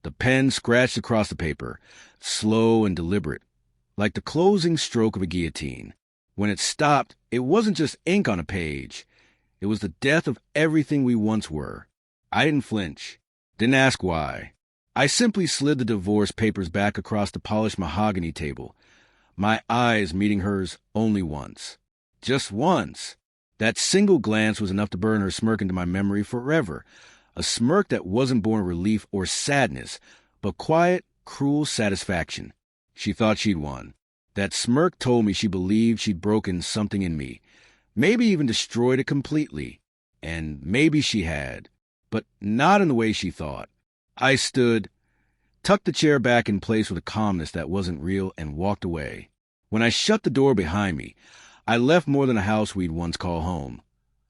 The pen scratched across the paper, slow and deliberate, like the closing stroke of a guillotine. When it stopped, it wasn't just ink on a page. It was the death of everything we once were. I didn't flinch, didn't ask why. I simply slid the divorce papers back across the polished mahogany table, my eyes meeting hers only once. Just once. That single glance was enough to burn her smirk into my memory forever, a smirk that wasn't born of relief or sadness, but quiet, cruel satisfaction. She thought she'd won. That smirk told me she believed she'd broken something in me, maybe even destroyed it completely. And maybe she had, but not in the way she thought. I stood, tucked the chair back in place with a calmness that wasn't real, and walked away. When I shut the door behind me, I left more than a house we'd once call home.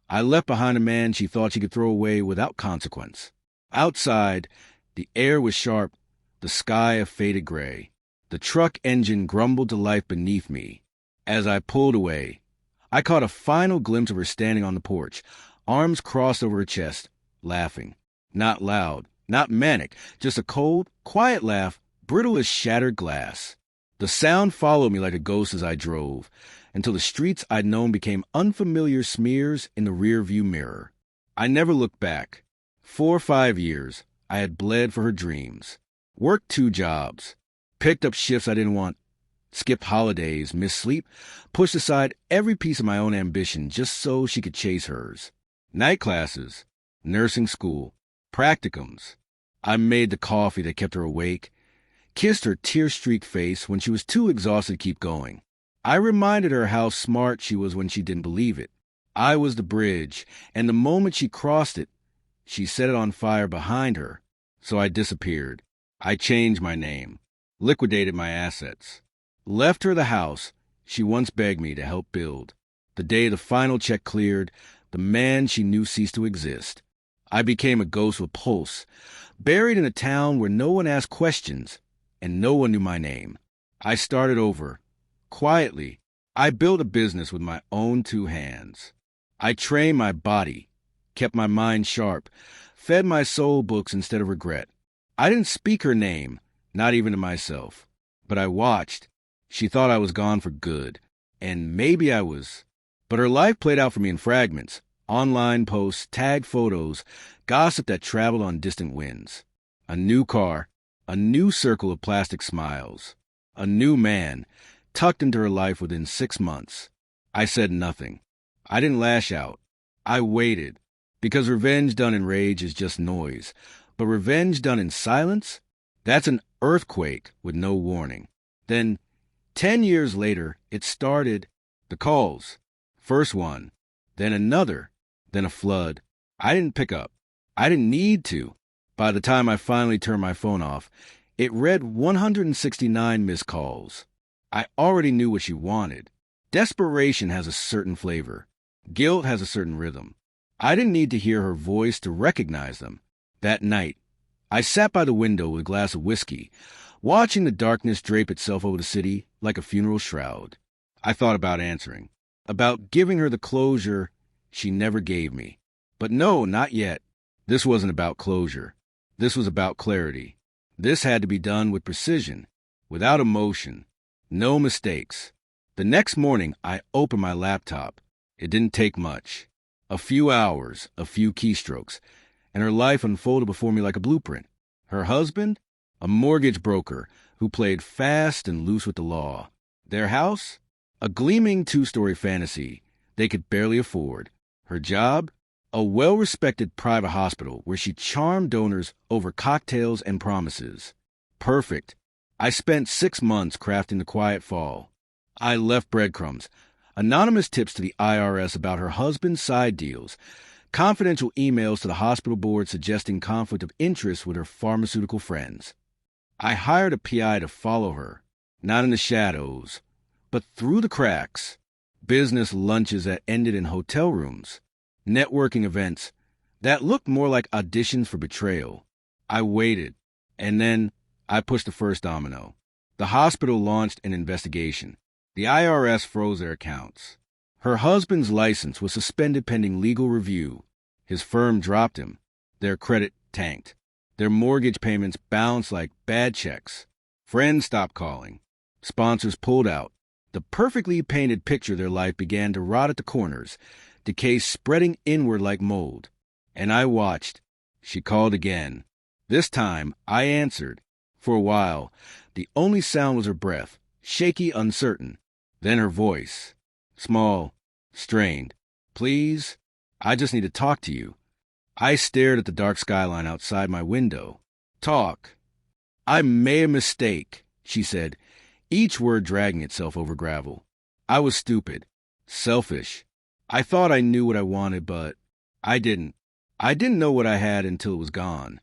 I left behind a man she thought she could throw away without consequence. Outside, the air was sharp, the sky a faded gray. The truck engine grumbled to life beneath me. As I pulled away, I caught a final glimpse of her standing on the porch, arms crossed over her chest, laughing. Not loud, not manic, just a cold, quiet laugh, brittle as shattered glass. The sound followed me like a ghost as I drove, until the streets I'd known became unfamiliar smears in the rearview mirror. I never looked back. 4 or 5 years, I had bled for her dreams. Worked 2 jobs. Picked up shifts I didn't want. Skipped holidays, missed sleep, pushed aside every piece of my own ambition just so she could chase hers. Night classes, nursing school, practicums. I made the coffee that kept her awake, kissed her tear-streaked face when she was too exhausted to keep going. I reminded her how smart she was when she didn't believe it. I was the bridge, and the moment she crossed it, she set it on fire behind her. So I disappeared. I changed my name, liquidated my assets, left her the house she once begged me to help build. The day the final check cleared, the man she knew ceased to exist. I became a ghost with pulse, buried in a town where no one asked questions and no one knew my name. I started over. Quietly, I built a business with my own 2 hands. I trained my body, kept my mind sharp, fed my soul books instead of regret. I didn't speak her name, not even to myself. But I watched. She thought I was gone for good. And maybe I was. But her life played out for me in fragments. Online posts, tagged photos, gossip that traveled on distant winds. A new car, a new circle of plastic smiles. A new man, tucked into her life within 6 months. I said nothing. I didn't lash out. I waited. Because revenge done in rage is just noise. But revenge done in silence? That's an earthquake with no warning. Then, 10 years later, it started. The calls. First one, then another, then a flood. I didn't pick up. I didn't need to. By the time I finally turned my phone off, it read 169 missed calls. I already knew what she wanted. Desperation has a certain flavor. Guilt has a certain rhythm. I didn't need to hear her voice to recognize them. That night, I sat by the window with a glass of whiskey, watching the darkness drape itself over the city like a funeral shroud. I thought about answering, about giving her the closure she never gave me. But no, not yet. This wasn't about closure. This was about clarity. This had to be done with precision, without emotion, no mistakes. The next morning, I opened my laptop. It didn't take much. A few hours, a few keystrokes, and her life unfolded before me like a blueprint. Her husband? A mortgage broker who played fast and loose with the law. Their house? A gleaming 2-story fantasy they could barely afford. Her job? A well-respected private hospital where she charmed donors over cocktails and promises. Perfect. I spent 6 months crafting the quiet fall. I left breadcrumbs, anonymous tips to the IRS about her husband's side deals, confidential emails to the hospital board suggesting conflict of interest with her pharmaceutical friends. I hired a PI to follow her, not in the shadows, but through the cracks. Business lunches that ended in hotel rooms, networking events that looked more like auditions for betrayal. I waited, and then I pushed the first domino. The hospital launched an investigation. The IRS froze their accounts. Her husband's license was suspended pending legal review. His firm dropped him. Their credit tanked. Their mortgage payments bounced like bad checks. Friends stopped calling. Sponsors pulled out. The perfectly painted picture of their life began to rot at the corners, decay spreading inward like mold. And I watched. She called again. This time, I answered. For a while, the only sound was her breath, shaky, uncertain. Then her voice, small, strained. Please, I just need to talk to you. I stared at the dark skyline outside my window. Talk. I made a mistake, she said, each word dragging itself over gravel. I was stupid, selfish. I thought I knew what I wanted, but I didn't. I didn't know what I had until it was gone.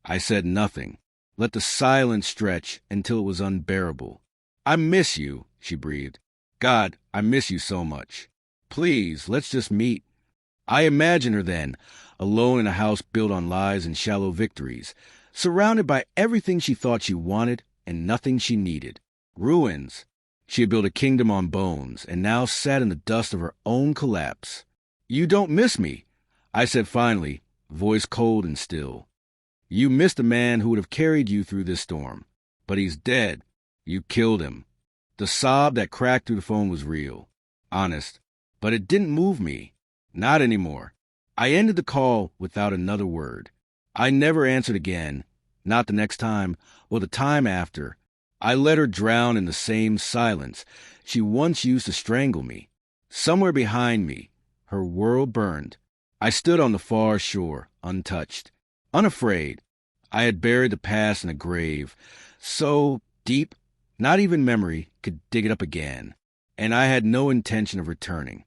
I said nothing, let the silence stretch until it was unbearable. I miss you, she breathed. God, I miss you so much. Please, let's just meet. I imagined her then, alone in a house built on lies and shallow victories, surrounded by everything she thought she wanted and nothing she needed. Ruins. She had built a kingdom on bones and now sat in the dust of her own collapse. You don't miss me, I said finally, voice cold and still. You missed a man who would have carried you through this storm. But he's dead. You killed him. The sob that cracked through the phone was real, honest, but it didn't move me. Not anymore. I ended the call without another word. I never answered again, not the next time or the time after. I let her drown in the same silence she once used to strangle me. Somewhere behind me, her world burned. I stood on the far shore, untouched, unafraid. I had buried the past in a grave, so deep, not even memory could dig it up again, and I had no intention of returning.